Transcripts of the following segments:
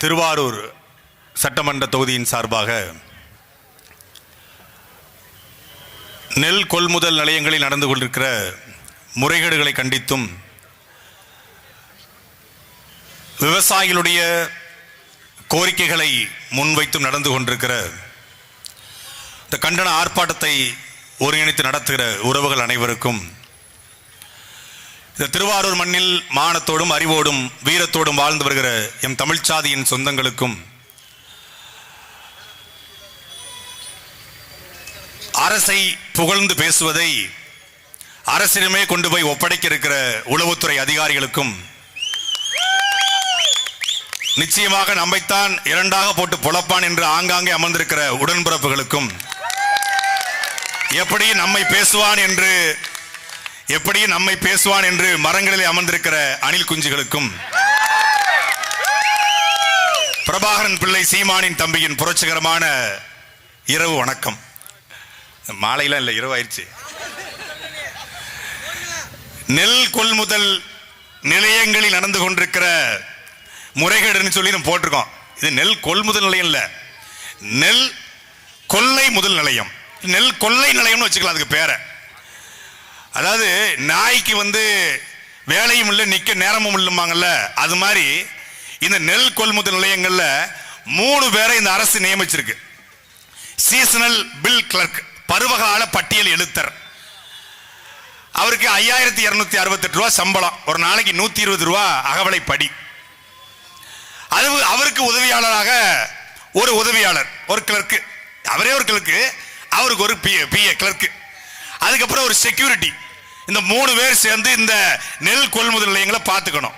திருவாரூர் சட்டமன்ற தொகுதியின் சார்பாக நெல் கொள்முதல் நிலையங்களில் நடந்து கொண்டிருக்கிற முறைகேடுகளை கண்டித்தும் விவசாயிகளுடைய கோரிக்கைகளை முன்வைத்தும் நடந்து கொண்டிருக்கிற இந்த கண்டன ஆர்ப்பாட்டத்தை ஒருங்கிணைத்து நடத்துகிற உறவுகள் அனைவருக்கும் இந்த திருவாரூர் மண்ணில் மானத்தோடும் அறிவோடும் வீரத்தோடும் வாழ்ந்து வருகிற எம் தமிழ் சாதியின் சொந்தங்களுக்கும் அரசை புகழ்ந்து பேசுவதை அரசிடமே கொண்டு போய் ஒப்படைக்க இருக்கிற உளவுத்துறை அதிகாரிகளுக்கும் நிச்சயமாக நம்மைத்தான் இரண்டாக போட்டு பொழப்பான் என்று ஆங்காங்கே அமர்ந்திருக்கிற உடன்பிறப்புகளுக்கும் எப்படி நம்மை பேசுவான் என்று மரங்களிலே அமர்ந்திருக்கிற அணில் குஞ்சுகளுக்கும் பிரபாகரன் பிள்ளை சீமானின் தம்பியின் புரட்சிகரமான இரவு வணக்கம். மாலையெல்லாம் இல்லை, இரவு ஆயிடுச்சு. நெல் கொள்முதல் நிலையங்களில் நடந்து கொண்டிருக்கிற முறைகேடுன்னு சொல்லி நம்ம போட்டிருக்கோம். இது நெல் கொள்முதல் நிலையம் இல்ல, நெல் கொள்ளை முதல் நிலையம். நெல் கொள்ளை நிலையம்னு வச்சுக்கலாம் அதுக்கு பேரை. அதாவது நாய்க்கு வேலையும் இல்லை நிக்க நேரமும் இல்லைம்பாங்கல்ல, அது மாதிரி இந்த நெல் கொள்முதல் நிலையங்கள்ல 3 பேரை இந்த அரசு நியமிச்சிருக்கு. சீசனல் பில் கிளர்க், பருவகால பட்டியல் எழுத்தர், அவருக்கு 5268 ரூபாய் சம்பளம், ஒரு நாளைக்கு 120 ரூபாய் அகவலை படி. அவருக்கு உதவியாளராக ஒரு உதவியாளர், ஒரு கிளர்க்கு, அவரே ஒரு கிளர்க்கு, அவருக்கு ஒரு பிஏ கிளர்க்கு, அதுக்கப்புறம் ஒரு செக்யூரிட்டி. இந்த 3 பேர் சேர்ந்து இந்த நெல் கொள்முதல் நிலையங்களை பார்த்துக்கணும்.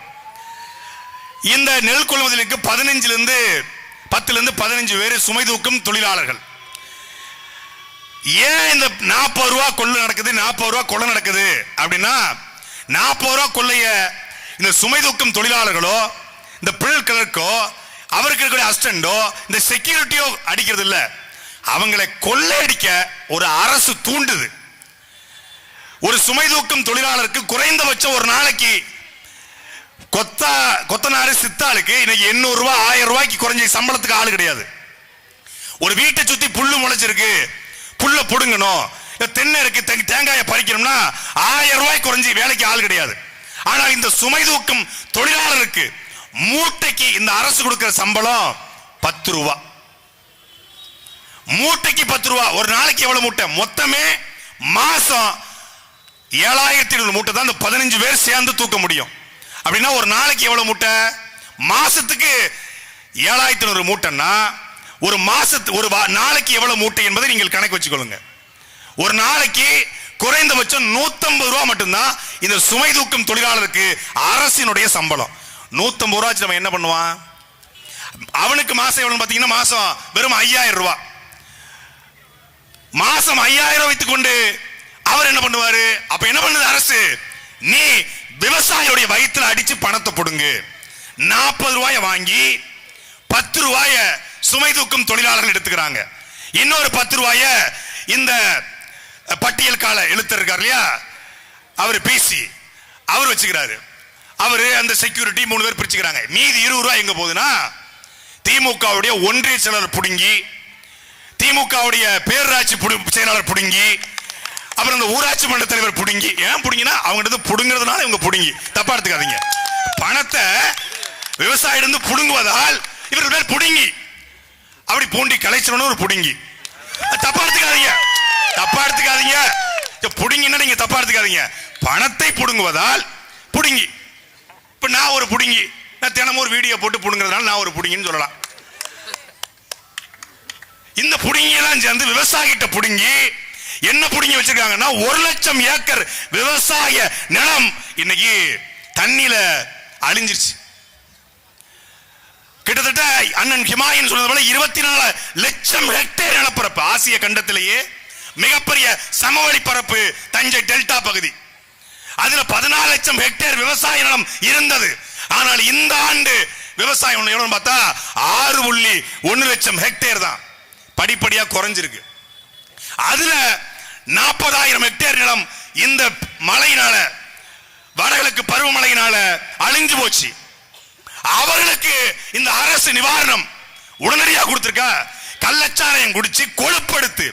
இந்த நெல் கொள்முதலுக்கு 10 to 15 பேர் சுமை தூக்கும் தொழிலாளர்கள். ஏன் இந்த 40 ரூபாய் கொள்ளை நடக்குது, 40 ரூபாய் கொள்ளை நடக்குது அப்படின்னா, 40 ரூபாய் கொள்ளைய இந்த சுமை தூக்கும் தொழிலாளர்களோ, இந்த பில் கிளர்க்கோ, அவருக்கு இருக்கிற அசிஸ்டண்டோ, இந்த செக்யூரிட்டியோ அடிக்கிறது இல்ல, அவங்களை கொள்ளையடிக்க ஒரு அரசு தூண்டுது. ஒரு சுமை தூக்கும் தொழிலாளருக்கு குறைந்தபட்சம் ஒரு நாளைக்கு கொத்தனாரு சித்தாளுக்கு இன்னைக்கு 800 ரூபாய் 1000 ரூபாய்க்கு குறைஞ்ச சம்பளத்துக்கு ஆளு கிடையாது. ஒரு வீட்டை சுத்தி புல்லு முளைச்சிருக்கு, புல்ல புடுங்கணும், தென்னை இருக்கு, தேங்காயை பறிக்கணும்னா 1000 ரூபாய் குறைஞ்சி வேலைக்கு ஆள் கிடையாது. ஆனால் இந்த சுமை தூக்கும் தொழிலாளருக்கு மூட்டைக்கு இந்த அரசு கொடுக்கிற சம்பளம் 10 ரூபாய். மூட்டைக்கு 10 ரூபாய். ஒரு நாளைக்கு எவ்வளவு மூட்டை? மொத்தமே மாசம் 7200 மூட்டை தான் இந்த 15 பேர் சேர்ந்து தூக்க முடியும். அப்படின்னா ஒரு நாளைக்கு எவ்வளவு மூட்டை? மாசத்துக்கு 7200 மூட்டைன்னா ஒரு நாளைக்கு எவ்வளவு மூட்டை என்பதை நீங்கள் கணக்கு வச்சுக்கொள்ளுங்க. ஒரு நாளைக்கு குறைந்தபட்சம் 150 ரூபாய் மட்டும்தான் இந்த சுமை தூக்கும் தொழிலாளருக்கு அரசினுடைய சம்பளம். 150 ரூபாய் நம்ம என்ன பண்ணுவான்? அவனுக்கு மாசம் எவ்வளவு பாத்தீங்கன்னா, மாசம் வெறும் 5000 ரூபாய். மாசம் 5000 வைத்துக் கொண்டு அவர் என்ன பண்ணுவாரு? அப்ப என்ன பண்ணுது அரசு? நீ விவசாயியுடைய வயிற்றுல அடிச்சு பணத்தை போடுங்க. 40 ரூபாய வாங்கி 10 ரூபாய சுமை தூக்கும் தொழிலாளர்கள் எடுத்துக்கிறாங்க. இன்னொரு 10 ரூபாய இந்த பட்டியல் கால எழுத்தர் இருக்கார் இல்லையா, அவர் பிசி, அவர் வச்சுக்கிறாரு. அவரு அந்த செக்யூரிட்டி 3 பேர் பிரிச்சுக்கிறாங்க. மீதி 20 ரூபாய் எங்க போகுதுன்னா, திமுகவுடைய ஒன்றிய செயலாளர் புடுங்கி, திமுகவுடைய பேரூராட்சி செயலாளர் புடுங்கி, அப்புறம் இந்த ஊராட்சி மன்ற தலைவர் புடுங்கி. ஏன் புடுங்கினா, அவங்க புடுங்கிறதுனால இவங்க புடுங்கி, தப்பா எடுத்துக்காதீங்க. பணத்தை விவசாயிடம் புடுங்குவதால் இவர்கள் பேர் புடுங்கி, அப்படி பூண்டி கலைச்சணும் ஒரு புடுங்கி. தப்பா எடுத்துக்காதீங்க, தப்பா எடுத்துக்காதீங்க. புடுங்கினா நீங்க தப்பா எடுத்துக்காதீங்க. பணத்தை புடுங்குவதால் புடுங்கி. இப்ப நான் ஒரு புடுங்கி, நான் தினமும் ஒரு வீடியோ போட்டு புடுங்கிறதுனால நான் ஒரு புடுங்கின்னு சொல்லலாம். இந்த புடுங்கியெல்லாம் சேர்ந்து விவசாயிகிட்ட புடுங்கி என்ன புடுங்கி வச்சிருக்காங்கன்னா, 1,00,000 ஏக்கர் விவசாய நிலம் இன்னைக்கு தண்ணியில அழிஞ்சிருச்சு. கிட்டத்தட்ட அண்ணன் ஹிமாயின் சொன்னது போல 24 லட்சம் ஹெக்டேர் நிலப்பரப்பு, ஆசிய கண்டத்திலேயே மிகப்பெரிய சமவெளி பரப்பு தஞ்சை டெல்டா பகுதி. அதுல 14 லட்சம் ஹெக்டேர் விவசாய நிலம் இருந்தது. ஆனால் இந்த ஆண்டு விவசாயம் எவ்வளவு பார்த்தா 6.1 லட்சம் ஹெக்டேர் தான். படிப்படியா குறைஞ்சிருக்கு. அதுல 40,000 ஹெக்டேர் நிலம் இந்த மழையினால, வடகிழக்கு பருவமழையினால அழிஞ்சு போச்சு. அவர்களுக்கு இந்த அரசு நிவாரணம் உடனடியாக கொடுத்திருக்கா? கள்ளச்சாராயம் குடிச்சு கொழுப்படுத்து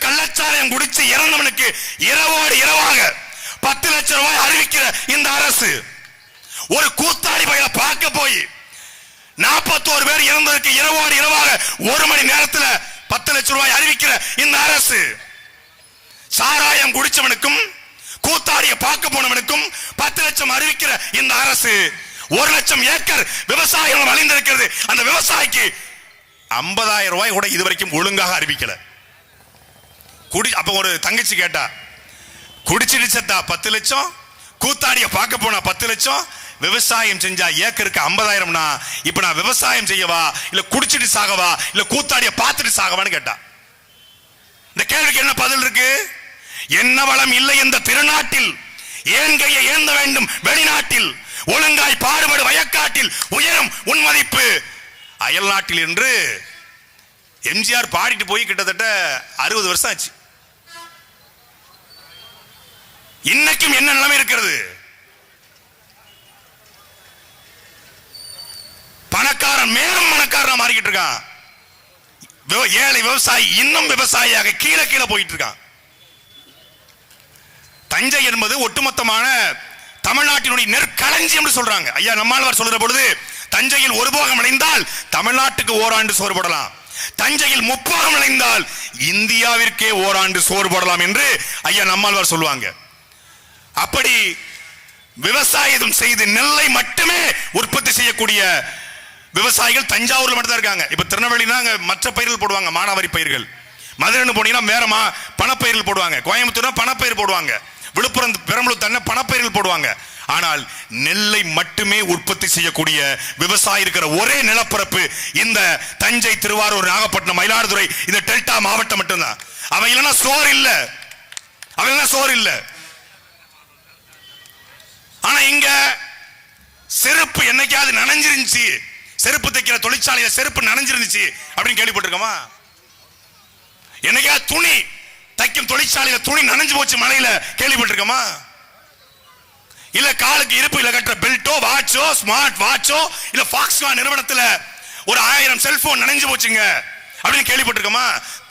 கள்ளச்சாராயம் குடிச்சு இறந்தவனுக்கு இரவோடு இரவாக 10 லட்சம் ரூபாய் அறிவிக்கிற இந்த அரசு, ஒரு கூத்தாடி பையில பார்க்க போய் 41 பேர் இறந்ததற்கு இரவோடு இரவாக 1 மணி நேரத்தில் 10 லட்சம் ரூபாய் அறிவிக்கிற இந்த அரசு, சாராயம் குடிச்சவனுக்கும் கூத்தாடிய பார்க்க போனவனுக்கும் 10 லட்சம் அறிவிக்கிற இந்த அரசு 1 லட்சம் ஏக்கர் விவசாயம் அழிந்திருக்கிறது. அந்த விவசாயிக்கு 50,000 ரூபாய் கூட இதுவரைக்கும் ஒழுங்காக அறிவிக்கல. அப்ப ஒரு தங்கச்சி கேட்டா, குடிச்சிட்டு செத்தா 10 லட்சம், கூத்தாடிய பார்க்க போனா 10 லட்சம், விவசாயம் செஞ்சா ஏக்கருக்கு 50,000. இப்ப நான் விவசாயம் செய்யவா இல்ல குடிச்சிட்டு சாகவா இல்ல கூத்தாடிய பார்த்துட்டு சாகவான்னு கேட்டா. இந்த கேள்விக்கு என்ன பதில் இருக்கு? என்ன வளம் இல்லை இந்த திருநாட்டில், ஏன் கையை ஏந்த வேண்டும் வெளிநாட்டில், ஒழுங்காய் பாடுபடு வயக்காட்டில், உயரும் உன் மதிப்பு அயல் நாட்டில் என்று எம்ஜிஆர் பாடிட்டு போய் கிட்டத்தட்ட 60 வருஷம் ஆச்சு. இன்னைக்கும் என்ன நிலைமை இருக்கிறது? பணக்காரன் மேலும் பணக்காரனா மாறிக்கிட்டு இருக்கான். ஏழை விவசாயி இன்னும் விவசாயியாக கீழே போயிட்டு இருக்கான். தஞ்சை என்பது ஒட்டுமொத்தமான தமிழ்நாட்டினுடைய நெற்களஞ்சியம் என்று சொல்றாங்க. ஐயா நம்மாழ்வார் சொல்ற பொழுது, தஞ்சையில் ஒரு போகம் அடைந்தால் தமிழ்நாட்டுக்கு ஓராண்டு சோறு போடலாம், தஞ்சையில் 3 போகம் அடைந்தால் இந்தியாவிற்கே ஓராண்டு சோறு போடலாம் என்று ஐயா நம்மாழ்வார் சொல்லுவாங்க. அப்படி விவசாயம் செய்து நெல்லை மட்டுமே உற்பத்தி செய்யக்கூடிய விவசாயிகள் தஞ்சாவூர்ல மட்டும் தான் இருக்காங்க. இப்ப திருநெல்வேலினா மற்ற பயிர்கள் போடுவாங்க, மானாவாரி பயிர்கள். மதுரை போனீங்கன்னா வேற பணப்பயிர்கள் போடுவாங்க, கோயம்புத்தூர்னா பணப்பயிர் போடுவாங்க, விழுப்புரம் பெரம்பலூர் தன்னை பணப்பயிர்கள் போடுவாங்க. ஆனால் நெல்லை மட்டுமே உற்பத்தி செய்யக்கூடிய விவசாயி இருக்கிற ஒரே நிலப்பரப்பு இந்த தஞ்சை, திருவாரூர், நாகப்பட்டினம், மயிலாடுதுறை, இந்த டெல்டா மாவட்டம் மட்டும்தான். அவன் இல்லைன்னா சோறு இல்ல. ஆனா இங்க செருப்பு என்னைக்காவது நனைஞ்சிருந்துச்சு, செருப்பு தைக்கிற தொழிற்சாலையில செருப்பு நனைஞ்சிருந்துச்சு அப்படின்னு கேள்விப்பட்டிருக்கோமா? என்னைக்காவது துணி தைக்கும் தொழிற்சாலையில துணி நனைஞ்சு போச்சு மழையில கேள்விப்பட்டிருக்கோமா? இல்ல காலுக்கு இருப்புல கட்டுற பெல்ட்டோ, வாட்சோ, ஸ்மார்ட் வாட்சோ, இல்ல ஃபாக்ஸ்கான் நிறுவனத்துல ஒரு 1000 செல்போன் நனைஞ்சு போச்சுங்க அப்படின்னு கேள்விப்பட்டிருக்கோமா?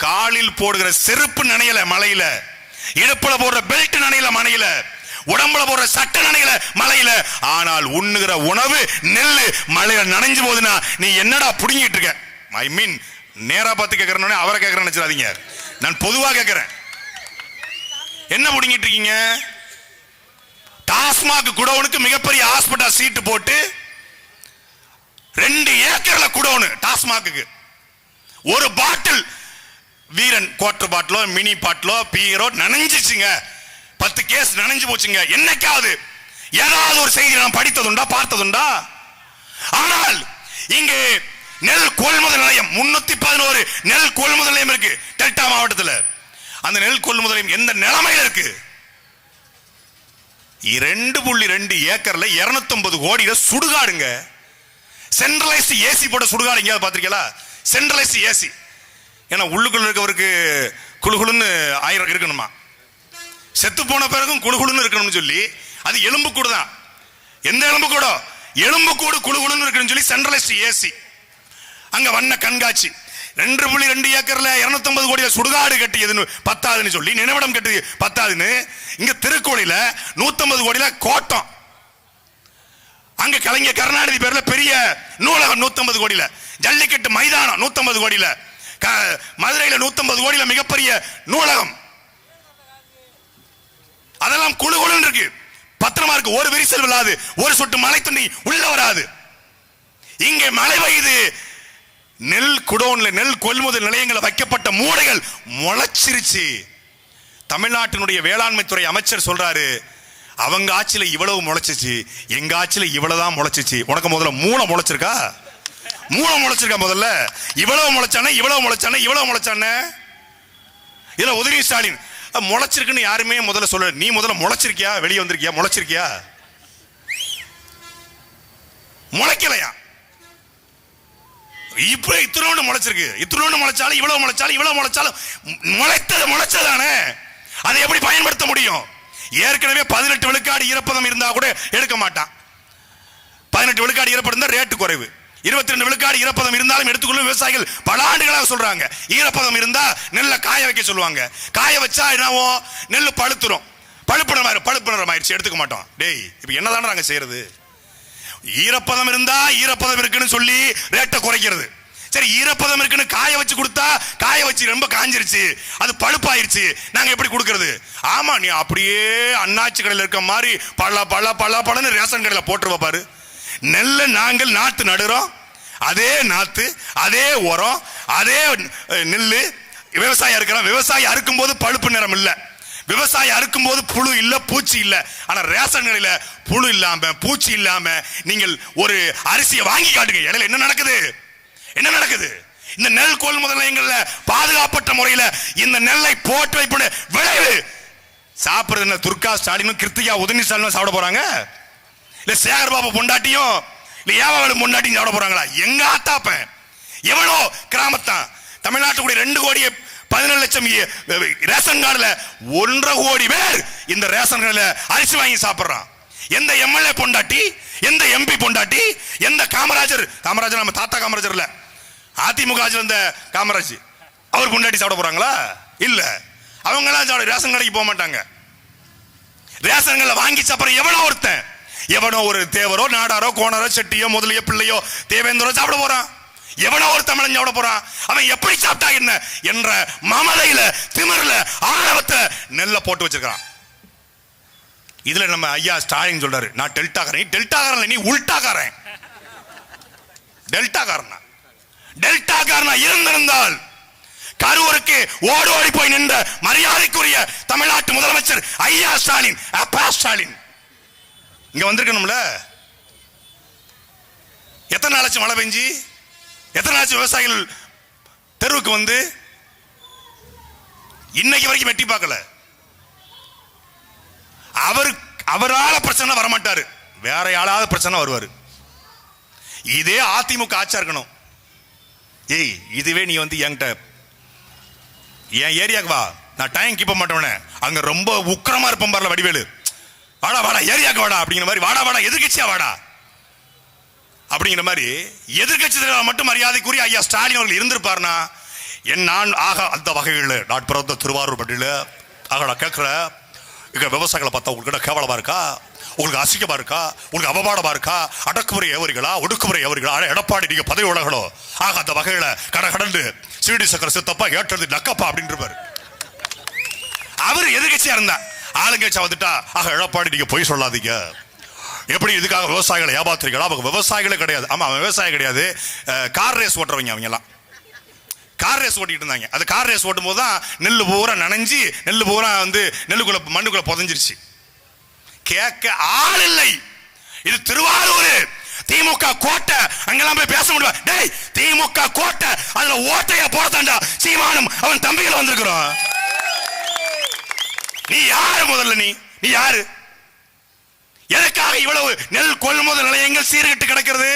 காலில் போடுகிற செருப்பு நனையல மழையில, இடுப்புல போடுற பெல்ட் நனையல மழையில, உடம்புல போடுற சட்டை நனையல மழையில. ஆனால் உண்ணுகிற உணவு நெல்லு மழையில நனைஞ்சு போகுதுன்னா நீ என்னடா புடுங்கிட்டு இருக்க? ஐ மீன் நேரா பார்த்து கேட்கறேன்னு அவரை கேட்கறேன்னு நினைச்சிடாதீங்க, நான் பொதுவா கேட்கிறேன். என்ன புடுங்கிட்டு இருக்கீங்க? டாஸ்மாக் குடோனுக்கு மிகப்பெரிய ஹாஸ்பிட்டல் சீட்டு போட்டு 2 ஏக்கர்ல குடோனு டாஸ்மாக்கு. ஒரு பாட்டில் வீரன் குவார்டர் பாட்டிலோ மினி பாட்டிலோ பீரோ நனைஞ்சிச்சுங்க, 10 கேஸ் நனைஞ்சு போச்சுங்க. என்னைக்காவது ஏதாவது ஒரு செய்தி நான் படித்ததுண்டா, பார்த்ததுண்டா? ஆனால் இங்கே நெல் கொள்முதல் நிலையம் 311 நெல் கொள்முதல் நிலையம் இருக்கு டெல்டா மாவட்டத்தில். அந்த நெல் கொள்முதல் நிலையம் எந்த நிலைமையில இருக்கு? 2.2 ஏக்கர்ல 250 கோடியில சுடுகாடுங்க. சென்ட்ரலைஸ்ட் ஏசி போட்ட சுடுகாடு எங்கேயாவது பாத்திருக்கீங்களா? Centralised AC. ஏன்னா உள்ளுக்குள்ள இருக்கவருக்கு குழுகுலுன்னு ஆயிரம் இருக்கணுமா, செத்து போன பிறகும் குழுகுலுன்னு இருக்கணும்னு சொல்லி அது எலும்பு கூடு தான். எந்த எலும்பு கூடோ? எலும்பு கூடு குழுகுலுன்னு இருக்குன்னு சொல்லி சென்ட்ரலைஸ்ட் ஏசி. அங்க வண்ண கண்காட்சி. 2.2 ஏக்கர்ல 250 கோடியில சுடுகாடு கட்டியதுன்னு பத்தாதுன்னு சொல்லி, நினைவிடம் கட்டியது பத்தாதுன்னு இங்க திருக்கோயில 150 கோடியில கோட்டம், அங்க கலைஞர் கருணாநிதி பேர்ல பெரிய நூலகம் 150 கோடியில, ஜல்லிக்கட்டு மைதானம் 150 கோடியில, மதுரையில 150 கோடியில மிகப்பெரிய நூலகம். அதெல்லாம் குழுகுலுன்னு இருக்கு, பத்திரமா இருக்கு, ஒரு விரிசல் விழாது, ஒரு சொட்டு மழை தண்ணி உள்ள வராது. இங்கே மழை பெய்யுது, நெல் குடோன்ல நெல் கொள்முதல் நிலையங்கள் வைக்கப்பட்ட மூடைகள் முளைச்சிருச்சு. தமிழ்நாட்டினுடைய வேளாண்மை துறை அமைச்சர் சொல்றாரு, அவங்க ஆட்சியில இவ்வளவு முளைச்சிச்சு, எங்க ஆட்சியில இவ்வளவுதான் முளைச்சிச்சு. உனக்கு முதல்ல மூளை முளைச்சிருக்கா? மூளை முளைச்சிருக்கா? முதல்ல இவ்வளவு முளைச்சானே, இவ்வளவு முளைச்சானே, இவ்வளவு முளைச்சானே. இதுல உதவி ஸ்டாலின் முளைச்சிருக்குன்னு யாருமே முதல்ல சொல்ல. நீ முதல்ல முளைச்சிருக்கியா? வெளியே வந்திருக்கியா? முளைச்சிருக்கியா? முளைக்கலையா? இப்ப இத்தனோடு முளைச்சிருக்கு, இத்தனோடு முளைச்சாலும் இவ்வளவு முளைச்சாலும் இவ்வளவு முளைச்சாலும் முளைச்சதானே, அதை எப்படி பயன்படுத்த முடியும்? ஏற்கனவே 18 விழுக்காடு ஈரப்பதம் இருந்தா கூட எடுக்க மாட்டான். 18 விழுக்காடு ஈரப்பதம் ரேட்டு குறைவு. 22 விழுக்காடு ஈரப்பதம் இருந்தாலும் எடுத்துக்கொள்ளும் விவசாயிகள் பல ஆண்டுகளாக சொல்றாங்க. ஈரப்பதம் இருந்தா நெல்லை காய வைக்க சொல்லுவாங்க. காய வச்சா என்னவோ நெல் பழுத்துரும். பழுப்புணரம் ஆயிடுச்சு, எடுத்துக்க மாட்டோம். டேய், இப்ப என்னதானே நாங்க செய்யறது? ஈரப்பதம் இருந்தா ஈரப்பதம் இருக்குன்னு சொல்லி ரேட்டை குறைக்கிறது. சரி, ஈரப்பதம் இருக்குன்னு காய வச்சு கொடுத்தா காய வச்சு ரொம்ப காஞ்சிருச்சு, அது பழுப்பாயிருச்சு, நாங்க எப்படி கொடுக்கறது? ஆமா, நீ அப்படியே அண்ணாச்சி கடையில் இருக்க மாதிரி பழன்னு ரேஷன் கடையில் போட்டுருவ பாரு. நெல்லை நாங்கள் நாத்து நடுறோம், அதே நாத்து, அதே உரம், அதே நெல்லு. விவசாயம் இருக்கிறோம். விவசாயம் அறுக்கும் போது பழுப்பு நிறம் இல்ல, விவசாயம் அறுக்கும் போது புழு இல்ல, பூச்சி இல்ல. ஆனா ரேஷன் கடையில புழு இல்லாம பூச்சி இல்லாம நீங்கள் ஒரு அரிசியை வாங்கி காட்டுங்க. இடையில என்ன நடக்குது? என்ன நடக்குது? இந்த நெல் கொள்முதல் நிலையங்கள்ல பாதுகாப்பற்ற முறையில் இந்த நெல்லை போட்டு வைப்பது விளைவு. சாப்பிடுறது என்ன? துர்கா ஸ்டாலினும் கிருத்திகா உதயநிதி ஸ்டாலினும் சாப்பிட போறாங்க? இல்ல சேகர் பாபு பொண்டாட்டியும் இல்ல ஏவாவளு பொண்டாட்டியும் சாப்பிட போறாங்களா? எங்க ஆத்தாப்பன் எவ்வளோ கிராமத்தான் தமிழ்நாட்டுடைய 2 கோடி 17 லட்சம் ரேஷன் கார்டுல 1.5 கோடி பேர் இந்த ரேஷன் கார்டுல அரிசி வாங்கி சாப்பிடுறான். எந்த எம்எல்ஏ பொண்டாட்டி, எந்த எம்பி பொண்டாட்டி, எந்த காமராஜர் நம்ம தாத்தா காமராஜர் இல்ல, அதிமுக இருந்த காமராஜ், அவர் பொண்டாட்டி சாப்பிட போறாங்களா? இல்ல. அவங்க எல்லாம் ரேஷன் கடைக்கு போக மாட்டாங்க. ரேஷன் கடையில் வாங்கி சாப்பிடுற எவனோ ஒருத்தன், எவனோ ஒரு தேவரோ நாடாரோ கோணரோ செட்டியோ முதலியோ பிள்ளையோ தேவேந்திரோ சாப்பிட போறான். எவனோ ஒரு தமிழன் சாப்பிட போறான். அவன் எப்படி சாப்பிட்டா என்ன என்ற மமதையில, திமிர்ல, ஆணவத்தை நெல்லை போட்டு வச்சிருக்கான். இதுல நம்ம ஐயா ஸ்டாலின் சொல்றாரு, நான் டெல்டாக்காரன். டெல்டாக்காரன் நீ உல்டாக்காரன். டெல்டாக்காரனா இருந்திருந்தால் கரூருக்கு ஓடி போய் நின்ற மரியாதைக்குரிய தமிழ்நாட்டு முதலமைச்சர் ஐயா ஸ்டாலின், அப்பா ஸ்டாலின் இங்க வந்திருக்கணும்ல. எத்தனை நாளாச்சு மழை பெஞ்சு? எத்தனை நாளாச்சு விவசாயிகள் தெருவுக்கு வந்து? இன்னைக்கு வரைக்கும் வெட்டி பார்க்கல. அவரால பிரச்சனை வரமாட்டாரு, வேற யாராவது பிரச்சனை வருவாரு. இதே அதிமுக ஆட்சியா இருக்கணும். ஏய், இதுவே நீ வந்து என்கிட்ட என் ஏரியாக்கு வா, நான் டைம் கீப்ப மாட்டேன், அங்க ரொம்ப உக்கிரமா இருப்பேன் பாருல வடிவேலு, வாடா ஏரியாக்கு வாடா அப்படிங்கிற மாதிரி, வாடா எதிர்கட்சியா வாடா அப்படிங்கிற மாதிரி எதிர்கட்சி தலைவர் மட்டும் மரியாதைக்குரிய ஐயா ஸ்டாலின் அவர்கள் இருந்திருப்பாருனா நான் ஆக அந்த வகையில் நான் பிறந்த திருவாரூர் பட்டியல ஆக நான் கேட்கிறேன், இங்க விவசாயிகளை பார்த்தா உங்களுக்கு கேவலமா இருக்கா? உங்களுக்கு அசிங்கமா இருக்கா? உங்களுக்கு அவமானமா இருக்கா? அடக்குமுறை ஏவரிகளா, ஒடுக்குமுறை ஏவரிகளா? எடப்பாடி நீங்க பதவி உலகளோ ஆக அந்த வகையில கடந்து சிடி சக்கர சித்தப்பா ஏற்றது நக்கப்பா அப்படின்னு இருப்பாரு. அவர் எதிர்கட்சியா இருந்தா, ஆளுங்கட்சியா வந்துட்டா ஆக எடப்பாடி நீங்க பொய் சொல்லாதீங்க, எப்படி இதுக்காக விவசாயிகளை ஏமாத்துறீங்களா? அவங்க விவசாயிகளே கிடையாது. ஆமா, அவன் விவசாயம் கிடையாது, கார் ரேஸ் ஓட்டுறவங்க. அவங்க எல்லாம் கார் ரேஸ் ஓட்டிட்டு இருந்தாங்க. அது கார் ரேஸ் ஓட்டும் போது தான் நெல் பூரா நனைஞ்சு, நெல் பூரா வந்து நெல்லுக்குள்ள மண்ணுக்குள்ள புதஞ்சிருச்சு. கேட்க ஆள் இல்லை. இது திருவாரூர் திமுக கோட்டை, அங்கெல்லாம் போய் பேச முடியும். டேய், திமுக கோட்டை, அதுல ஓட்டைய போடத்தாண்டா சீமானும் அவன் தம்பிகள் வந்திருக்கிறோம். நீ யாரு? முதல்ல நீ யாரு? எதற்காக இவ்வளவு நெல் கொள்முதல் நிலையங்கள் சீர்கட்டு கிடக்கிறது?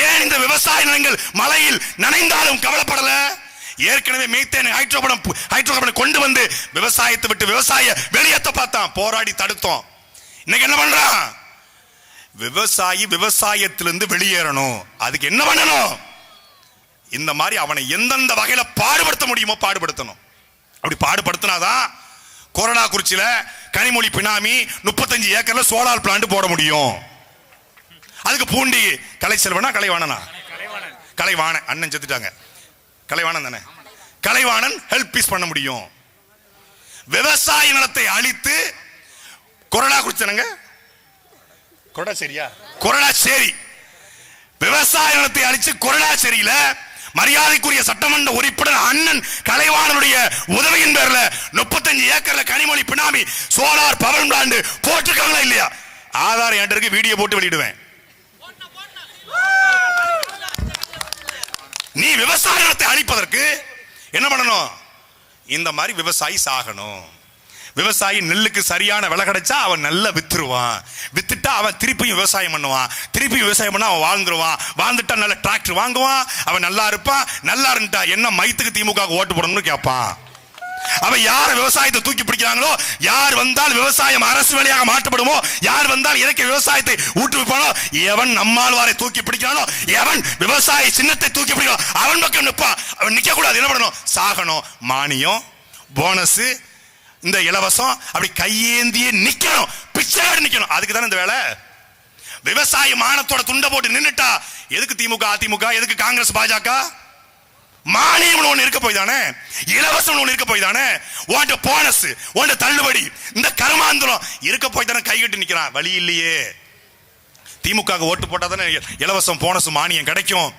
ஏன் இந்த விவசாய நிலங்கள் மழையில் நனைந்தாலும் கவலைப்படல? ஏற்கனவே மீத்தேன் ஹைட்ரோகார்பன் கொண்டு வந்து விவசாயத்தை விட்டு விவசாய வெளியேற்ற பார்த்தான், போராடி தடுத்தோம். இன்னைக்கு என்ன பண்றான்? விவசாயி விவசாயத்திலிருந்து வெளியேறணும். அதுக்கு என்ன பண்ணணும்? இந்த மாதிரி அவனை எந்தெந்த வகையில பாடுபடுத்த முடியுமோ பாடுபடுத்தணும். அப்படி பாடுபடுத்தினாதான் கொரோனா குறிச்சியில கனிமொழி பினாமி 35 ஏக்கர்ல சோலார் பிளான்ட் போட முடியும். அதுக்கு பூண்டி கலைச்செல்வனா கலைவாணன் அண்ணன் செத்துட்டாங்க, கலைவாணன் தானே, கலைவாணன் ஹெல்ப் பீஸ் பண்ண முடியும். விவசாய நிலத்தை அழித்து கொரோனா குறிச்சனங்க கொரோனாச்சேரி விவசாய நிலத்தை அழிச்சு கொரோனாச்சேரியில மரியாதைக்குரிய சட்டமன்ற உறுப்பினர் அண்ணன் கலைவாணனுடைய உதவியின் பேர்ல 35 ஏக்கர்ல கனிமொழி பினாமி சோலார் பவர் பிளான்ட் போட்டிருக்காங்களா இல்லையா? ஆதாரம் என்கிட்ட இருக்கு, வீடியோ போட்டு வெளியிடுவேன். நீ விவசாய நிலத்தை அழிப்பதற்கு என்ன பண்ணணும்? இந்த மாதிரி விவசாயி சாகணும். விவசாயி நெல்லுக்கு சரியான விலை கிடைச்சா அவன் நல்லா வித்துருவான், வித்துட்டா அவன் திருப்பியும் விவசாயம் பண்ணுவான், திருப்பியும் விவசாயம் பண்ணா அவன் வாழ்ந்துருவான், வாழ்ந்துட்டா நல்ல டிராக்டர் வாங்குவான், அவன் நல்லா இருப்பான். நல்லா இருந்துட்டா என்ன மைத்துக்கு திமுக ஓட்டு போடணும்னு கேட்பான். அவ யார் விவசாயத்தை தூக்கி பிடிக்கிறாங்களோ, யார் வந்தால் விவசாயம் அரசு வேலையாக மாற்றப்படுமோ, யார் வந்தால் இயற்கை விவசாயத்தை ஊற்றுவிப்பானோ, எவன் நம்மாழ்வாரை தூக்கி பிடிக்கிறானோ, எவன் விவசாய சின்னத்தை தூக்கி பிடிக்கிறானோ அவன் பக்கம் நிற்பான். அவன் நிக்க கூடாது. என்ன பண்ணணும்? சாகணும். மானியம், போனஸ், இந்த இலவசம் அப்படி கையேந்தியே நிக்கணும், பிச்சையாடி நிக்கணும். அதுக்கு தானே இந்த வேலை. விவசாய மானத்தோட துண்டை போட்டு நின்னுட்டா எதுக்கு திமுக அதிமுக, எதுக்கு காங்கிரஸ் பாஜக? மானியம் ஒண்ணு இருக்க போய் தானே, இலவசம் ஒண்ணு இருக்க போய் தானே, ஓட்ட போனஸ், ஓட்ட தள்ளுபடி, இந்த கர்மாந்திரம் இருக்க போய் தானே கைகட்டி நிக்கிறான். வழி இல்லையே. திமுக ஓட்டு போட்டா தானே இலவசம், போனஸ், மானியம் கிடைக்கும்.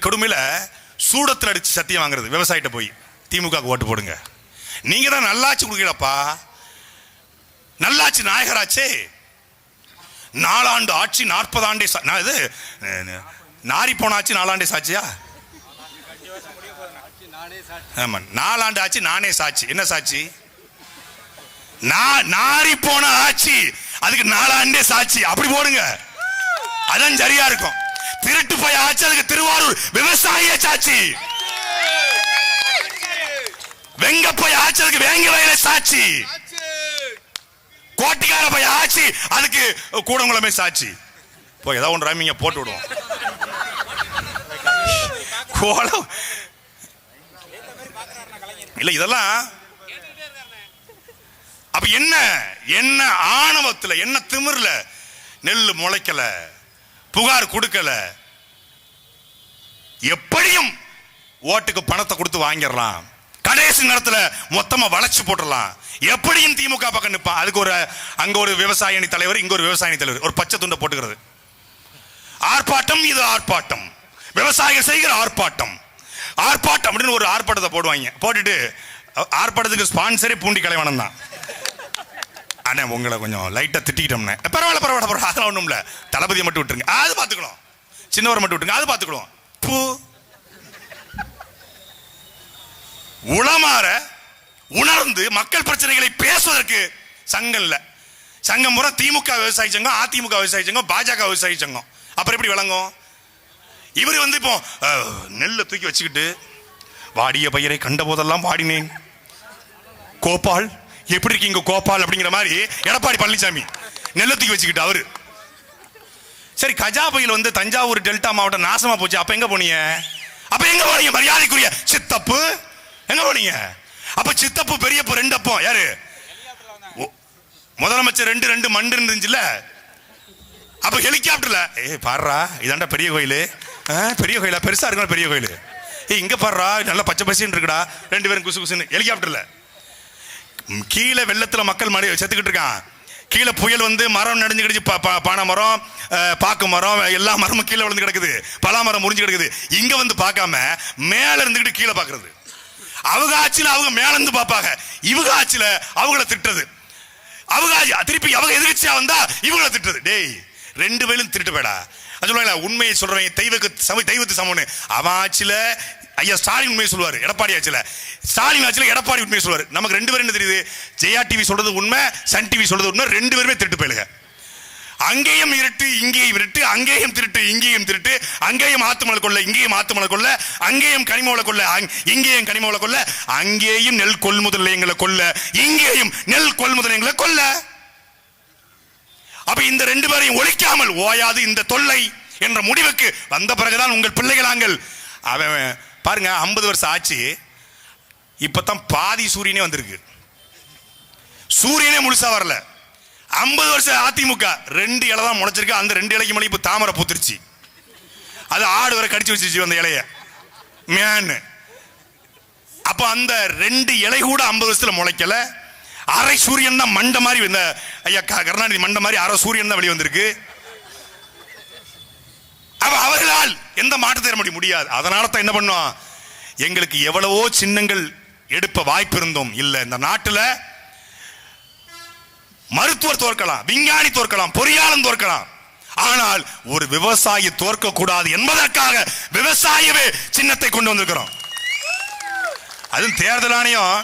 கொடுமையில சூடத்தில் அடிச்சு சத்தியம் வாங்குறது. விவசாயிட்ட போய் திமுக ஓட்டு போடுங்க, நீங்க தான் நல்லாச்சு கொடுக்கலப்பா, நல்லாச்சு நாயகராச்சே. 4 ஆண்டு ஆட்சி 40 ஆண்டே இது நாரி போனாச்சு 4 ஆண்டே சாட்சியா? 4 ஆண்டு ஆச்சு நானே சாட்சி. என்ன சாட்சி? நாரி போன ஆட்சி, அதுக்கு 4 ஆண்டே சாட்சி. அப்படி போடுங்க, அதான் சரியா இருக்கும். திருட்டு போய் ஆட்சி, அதுக்கு திருவாரூர் விவசாய சாட்சி. வெங்க போய் ஆட்சி, அதுக்கு வேங்க வயல சாட்சி. கோட்டிக்கார போய் ஆட்சி, அதுக்கு கூடங்குளமே சாட்சி. போய் ஏதாவது ஒன்று ராமிங்க போட்டு விடுவோம். கோலம் இல்ல இதெல்லாம். அப்ப என்ன என்ன ஆணவத்துல, என்ன திமிர்ல நெல் முளைக்கல, புகார் கொடுக்கல, எப்படியும் ஓட்டுக்கு பணத்தை கொடுத்து வாங்கிடலாம், கடைசி நேரத்துல மொத்தமா வளைச்சு போட்டுடலாம், எப்படியும் திமுக பக்கம் நிற்பான். அதுக்கு ஒரு அங்க ஒரு விவசாய அணி தலைவர், இங்க ஒரு விவசாய அணி தலைவர், ஒரு பச்சை துண்டை போட்டுக்கிறது. ஆர்ப்பாட்டம், இது ஆர்ப்பாட்டம், விவசாயிகள் செய்கிற ஆர்ப்பாட்டம். ஆர்ப்பாட்டம் அப்படின்னு ஒரு ஆர்ப்பாட்டத்தை போடுவாங்க. போட்டுட்டு ஆர்ப்பாட்டத்துக்கு ஸ்பான்சரே பூண்டி கலைவனம் தான். அண்ணே உங்களை கொஞ்சம் லைட்டா திட்டிக்கிட்டோம்னே, பரவாயில்ல பரவாயில்ல பரவாயில்ல, அதெல்லாம் ஒண்ணும் இல்ல, தளபதியை மட்டும் விட்டுருங்க, அது பாத்துக்கலாம், சின்னவரை மட்டும் விட்டுருங்க, அது பாத்துக்கலாம். பூ உளமாற உணர்ந்து மக்கள் பிரச்சனைகளை பேசுவதற்கு சங்கம் இல்ல. சங்கம் முறை திமுக விவசாய சங்கம், அதிமுக விவசாய சங்கம், பாஜக விவசாய சங்கம். அப்புறம் எப்படி விளங்கும்? இவரு இப்போ நெல்லை தூக்கி வச்சுக்கிட்டு வாடிய பயிரை கண்ட போதெல்லாம் வாடினேன் கோபால், எப்படி இருக்கீங்க கோபால் அப்படிங்கிற மாதிரி எடப்பாடி பழனிசாமி நெல்லை தூக்கி வச்சுக்கிட்டு அவரு. சரி, கஜா புயல் தஞ்சாவூர் டெல்டா மாவட்டம் நாசமா போச்சு, அப்ப எங்க போனீங்க? அப்ப எங்க போனீங்க? மரியாதைக்குரிய சித்தப்பு எங்க போனீங்க? அப்ப சித்தப்பு பெரியப்பு 2 அப்போ யாரு? முதலமைச்சர் 2 மண்டு இருந்துச்சுல. அப்ப ஹெலிகாப்டர்ல பாடுறா, இதாண்டா பெரிய கோயில், பெரிய கோயிலா, பெருசா இருக்கா பெரிய கோயில், இங்க பாடுறா நல்லா பச்சை பசின்னு இருக்குடா, 2 பேரும் குசு குசுன்னு ஹெலிகாப்டர்ல. கீழே வெள்ளத்துல மக்கள் மடி செத்துக்கிட்டு இருக்கான், கீழே புயல் மரம் நடிஞ்சு கிடச்சு, பானை மரம், பாக்கு மரம், எல்லா மரமும் கீழே விழுந்து கிடக்குது, பலா மரம் முறிஞ்சு கிடக்குது. இங்க பார்க்காம மேல இருந்துகிட்டு கீழே பாக்குறது. அவங்க ஆட்சியில அவங்க மேல இருந்து பாப்பாங்க, இவங்க ஆட்சியில அவங்கள திட்டுறது, அவங்க திருப்பி அவங்க எதிர்ச்சியா வந்தா இவங்கள திட்டுறது. டேய் 2 பேரும் திருட்டு போயடா. அது சொல்லுவாங்க, உண்மையை சொல்றவன் தெய்வத்து சமம்னு. அவன் ஆட்சியில ஐயா ஸ்டாலின் உண்மையை சொல்லுவாரு, எடப்பாடி ஆட்சியில ஸ்டாலின் ஆட்சியில எடப்பாடி உண்மையை சொல்லுவாரு. நமக்கு 2 பேரும் என்ன தெரியுது? ஜெயா டிவி சொல்றது உண்மை, சன் டிவி சொல்றது உண்மை, 2 பேருமே திருட்டு போயிலுங்க. அங்கேயும் இருட்டு, இங்கேயும் இருட்டு, அங்கேயும் திருட்டு, இங்கேயும் திருட்டு, அங்கேயும் ஆத்துமலை கொள்ள, இங்கேயும் ஆத்துமலை கொள்ள, அங்கேயும் கனிமவள கொள்ள, இங்கேயும் கனிமவள கொள்ள, அங்கேயும் நெல் கொள்முதல் நிலையங்களை கொள்ள, இங்கேயும் நெல் கொள்முதல் நிலையங்களை கொள்ள. அப்ப இந்த 2 பேரையும் ஒழிக்காமல் ஓயாது இந்த தொல்லை என்ற முடிவுக்கு வந்த பிறகுதான் உங்கள் பிள்ளைகளாங்கள். அவன் பாருங்க, 50 வருஷம் ஆச்சு, இப்பதான் பாதி சூரியனே வந்திருக்கு, சூரியனே முழுசா வரல. 50 வருஷம் அதிமுக 2 இலை தான் முளைச்சிருக்கு, அந்த 2 இலைக்கு மேலே இப்ப தாமரை பூத்துருச்சு. அது ஆடு வரை கடிச்சு வச்சிருச்சு அந்த இலைய மேன். அப்ப அந்த 2 இலை கூட 50 வருஷத்துல முளைக்கல. அரை சூரியன் தான் மண்ட மாதிரி, இந்த ஐயா கருணாநிதி மண்ட மாதிரி அரை சூரியன் தான் வெளியே வந்திருக்கு. அப்ப அவர்களால் எந்த மாற்றத்தை தர முடியாது. அதனால தான் என்ன பண்ணோம், எங்களுக்கு எவ்வளவோ சின்னங்கள் எடுப்ப வாய்ப்பு இருந்தோம் இல்ல. இந்த நாட்டுல மருத்துவர் தோற்கலாம், விஞ்ஞானி தோற்கலாம், பொறியாளன் தோற்கலாம், ஆனால் ஒரு விவசாயி தோற்க கூடாது என்பதற்காக விவசாயவே சின்னத்தை கொண்டு வந்திருக்கிறோம். அதுவும் தேர்தல் ஆணையம்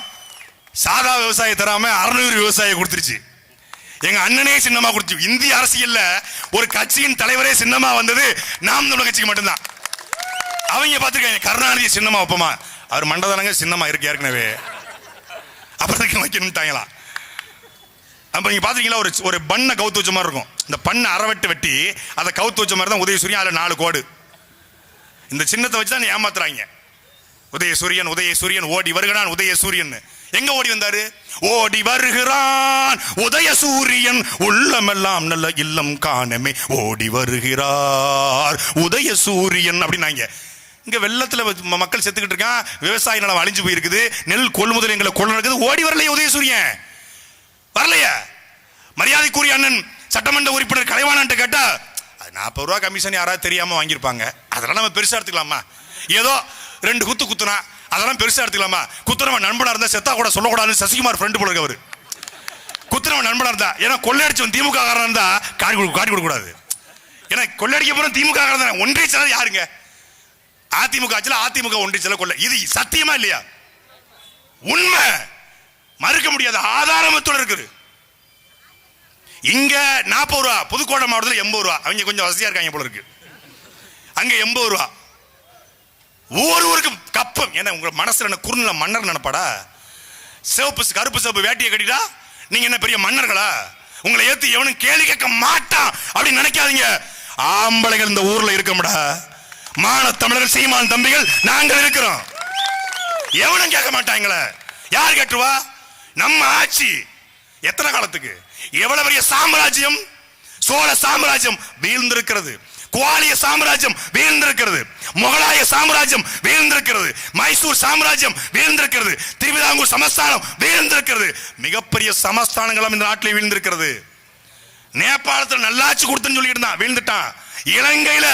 சாதா விவசாயி தராம 600 விவசாயி கொடுத்துருச்சு. எங்க அண்ணனே சின்னமா கொடுத்து. இந்திய அரசியல்ல ஒரு கட்சியின் தலைவரே சின்னமா வந்தது நாம் தமிழர் கட்சிக்கு மட்டும்தான். அவங்க பார்த்துருக்காங்க, கருணாநிதி சின்னமா வைப்போமா, அவர் மண்டதானங்க சின்னமா இருக்கு ஏற்கனவே. போடுறதுக்கு வைக்கணும்ட்டாங்களாம். அப்ப நீங்க பாத்தீங்களா, ஒரு பண்ணை கவுத்து வச்ச மாதிரி இருக்கும். இந்த பண்ணை அறவெட்டு வெட்டி அதை கவுத்து வச்ச மாதிரி தான் உதயசூரியன். அதுல 4 கோடு. இந்த சின்னத்தை வச்சு தான் ஏமாத்துறாங்க. உதயசூரியன் உதயசூரியன் ஓடி வருகிறான் உதயசூரியன். எங்க ஓடி வந்தாரு? ஓடி வருகிறான் உதயசூரியன் உள்ளமெல்லாம் நல்ல இல்லம் காணமே ஓடி வருகிறார் உதயசூரியன் அப்படின்னாங்க. இங்க வெள்ளத்துல மக்கள் செத்துக்கிட்டு இருக்கான், விவசாய நிலம் அழிஞ்சு போயிருக்குது, நெல் கொள்முதல் எங்களை கொள்ள நடக்குது, ஓடி வரலையே உதயசூரியன் வரலையா? மரியாதைக்குரிய அண்ணன் சட்டமன்ற உறுப்பினர் கலைவாணன் கேட்டா 40 ரூபா கமிஷன் யாராவது தெரியாம வாங்கியிருப்பாங்க, அதெல்லாம் நம்ம பெருசா எடுத்துக்கலாமா? ஏதோ 2 குத்து குத்துனா அதெல்லாம் பெருசா எடுத்துக்கலாமா? குத்துறவன் நண்பனா இருந்தா செத்தா கூட சொல்லக்கூடாதுன்னு சசிகுமார் ஃப்ரெண்டு போல இருக்கவர். குத்துறவன் நண்பனா இருந்தா, ஏன்னா கொள்ளையடிச்சவன் திமுக காரன் இருந்தா காட்டி கொடுக்க கூடாது. ஏன்னா கொள்ளையடிக்க போற திமுக காரன் ஒன்றிய செயலர் யாருங்க? அதிமுக ஆட்சியில் அதிமுக ஒன்றிய செயலர் கொள்ளை. இது சத்தியமா இல்லையா? உண்மை, மறுக்க முடியாத ஆதாரமத்தோட இருக்குது. இங்க 40 ரூபா, புதுக்கோட்டை மாவட்டத்தில் 80 ரூபா. அவங்க கொஞ்சம் வசதியா இருக்காங்க போல இருக்கு. அங்க 80 ரூபா ஒவ்வொருவருக்கும் கப்பம். ஏன்னா உங்க மனசுல என்ன குறுநில மன்னர் நினைப்பாடா? சிவப்பு கருப்பு சிவப்பு வேட்டியை கட்டிட்டா நீங்க என்ன பெரிய மன்னர்களா? உங்களை ஏத்து எவனும் கேள்வி கேட்க மாட்டான் அப்படின்னு நினைக்காதீங்க. ஆம்பளைகள் இந்த ஊர்ல இருக்கமுடா, மான தமிழர்கள் சீமான் தம்பிகள் நாங்கள் இருக்கிறோம். எவனும் கேட்க மாட்டாங்களே. யார் கேட்டுவா? நம்ம ஆட்சி எத்தனை காலத்துக்கு? எவ்வளவு பெரிய சாம்ராஜ்யம், சோழ சாம்ராஜ்யம் வீழ்ந்திருக்கிறது, குவாலிய சாம்ராஜ்யம் வீழ்ந்திருக்கிறது, முகலாய சாம்ராஜ்யம் வீழ்ந்திருக்கிறது, மைசூர் சாம்ராஜ்யம் வீழ்ந்திருக்கிறது, திருவிதாங்கூர் சமஸ்தானம் வீழ்ந்திருக்கிறது, மிகப்பெரிய சமஸ்தானங்களும் இந்த நாட்டில் வீழ்ந்திருக்கிறது. நேபாளத்தில் நல்லாட்சி கொடுத்துன்னு சொல்லிட்டு இருந்தான், வீழ்ந்துட்டான். இலங்கையில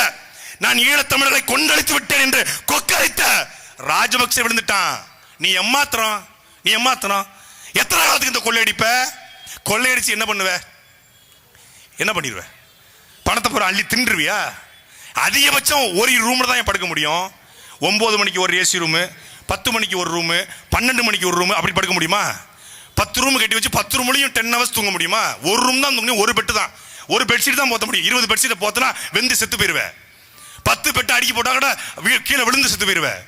நான் ஈழத்தமிழர்களை கொண்டளித்து விட்டேன் என்று கொக்கரித்த ராஜபக்சே விழுந்துட்டான். நீ எம்மாத்திரம் எத்தனை காலத்துக்கு இந்த கொள்ளையடிப்ப? கொள்ளையடிச்சு என்ன பண்ணுவ? என்ன பண்ணிடுவ? பணத்தை பூரா அள்ளி தின்றுவியா? அதிகபட்சம் ஒரு ரூம்ல தான் படுக்க முடியும். 9 மணிக்கு ஒரு ஏசி ரூமு, 10 மணிக்கு ஒரு ரூமு, 12 மணிக்கு ஒரு ரூமு, அப்படி படுக்க முடியுமா? 10 ரூம் கட்டி வச்சு 10 ரூம்லையும் 10 ஹவர்ஸ் தூங்க முடியுமா? ஒரு ரூம் தான் தூங்க, ஒரு பெட்டு தான், ஒரு பெட்ஷீட் தான் போத்த முடியும். 20 பெட்ஷீட்டை போத்தனா வெந்து செத்து போயிருவேன். 10 பெட்டு அடிக்கி போட்டா கூட கீழே விழுந்து செத்து போயிருவேன்.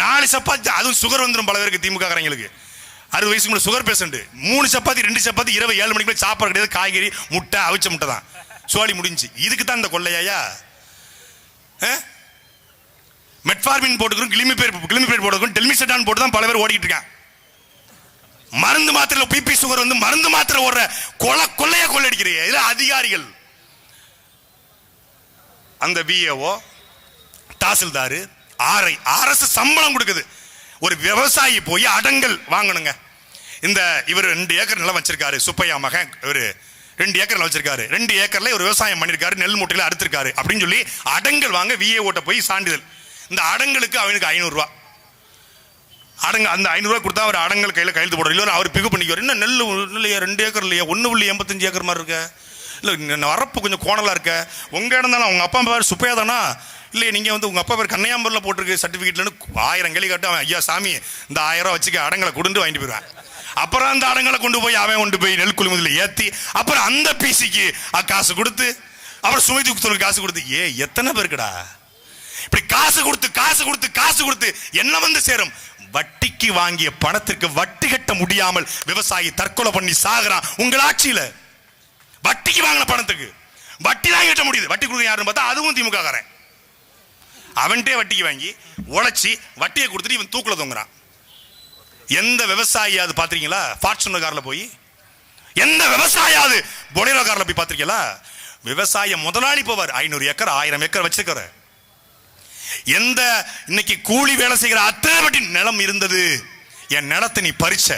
4 சப்பாத்தி, அதுவும் சுகர் வந்துடும் பல பேருக்கு. திமுக காரங்களுக்கு 60 வயசுக்கு முன்னாடி சுகர் பேஷண்ட். 3 சப்பாத்தி 2 சப்பாத்தி இரவு 7 மணிக்கு சாப்பாடு கிடையாது, காய்கறி முட்டை அவிச்ச முட்டை தான், சோழி முடிஞ்சு. இதுக்கு தான் இந்த கொள்ளையா? மெட்ஃபார்மின் போட்டுக்கிறோம், கிளிமிபேட் போட்டுக்கிறோம், டெல்மிசெட்டான் போட்டு தான் பல பேர் ஓடிக்கிட்டு இருக்கான். மருந்து மாத்திரை பிபி சுகர் வந்து மருந்து மாத்திரை ஓடுற கொள்ளையா கொள்ளையடிக்கிறீங்க. இது அதிகாரிகள், அந்த விஏஓ, தாசில்தார், ஆர்ஐ, அரசு சம்பளம் கொடுக்குது. ஒரு விவசாயி போய் அடங்கல் வாங்கணுங்க. இந்த இவர் 2 ஏக்கர் நிலம் வச்சிருக்காரு, சுப்பையா மகன், இவர் 2 ஏக்கர் வச்சிருக்காரு. 2 ஏக்கர்ல ஒரு விவசாயம் பண்ணிருக்காரு, நெல் மூட்டையில அறுத்திருக்காரு அப்படின்னு சொல்லி அடங்கல் வாங்க விஏஓட்ட போய் சான்றிதழ். இந்த அடங்கலுக்கு அவனுக்கு 500 ரூபா. அந்த 500 ரூபாய் கொடுத்தா அவர் அடங்கல் கையில கையெழுத்து போடுற. இல்லை அவர் பிகு பண்ணிக்குவார். என்ன நெல் இல்லையா, 2 ஏக்கர் இல்லையா, 1.85 ஏக்கர் மாதிரி இருக்க, இல்லை வரப்பு கொஞ்சம் கோணலா இருக்க, உங்க இடம் தானே, உங்க அப்பா பேர் சுப்பையா தானா, இல்லை நீங்க வந்து உங்க அப்பா பேர் கண்ணையாம்பூர்ல போட்டிருக்கு சர்டிபிகேட்லன்னு 1000 கேள்வி காட்டு. அவன் ஐயா சாமி இந்த 1000 ரூபா வச்சுக்க அடங்கலை கொடுத்து வாங்கிட்டு போயிடுவான். அப்புறம் அந்த அடங்கலை கொண்டு போய் நெல் கொள்முதலில் ஏற்றி அப்புறம் அந்த பிசிக்கு காசு கொடுத்து அப்புறம் சுமை தூக்கு காசு கொடுத்து, எத்தனை பேருக்குடா இப்படி காசு கொடுத்து என்ன வந்து சேரும்? வட்டிக்கு வாங்கிய பணத்திற்கு வட்டி கட்ட முடியாமல் விவசாயி தற்கொலை பண்ணி சாகுறான். உங்கள் ஆட்சியில வட்டிக்கு வாங்கின பணத்துக்கு வட்டி தான் கட்ட முடியுது. வட்டி கொடுக்க யாருன்னு பார்த்தா அதுவும் திமுக காரன். அவன்கிட்டே வட்டிக்கு வாங்கி உழைச்சி வட்டியை கொடுத்துட்டு இவன் தூக்குல தொங்குறான். எந்த விவசாயியாவது பாத்திருக்கீங்களா ஃபார்ச்சுனர் கார்ல போய்? எந்த விவசாயியாவது பொலேரோ கார்ல போய் பாத்திருக்கீங்களா? விவசாய முதலாளி போவார், 500 ஏக்கர் 1000 ஏக்கர் வச்சிருக்கிற. எந்த இன்னைக்கு கூலி வேலை செய்கிற அத்தனை பட்டி நிலம் இருந்தது, என் நிலத்தை நீ பறிச்ச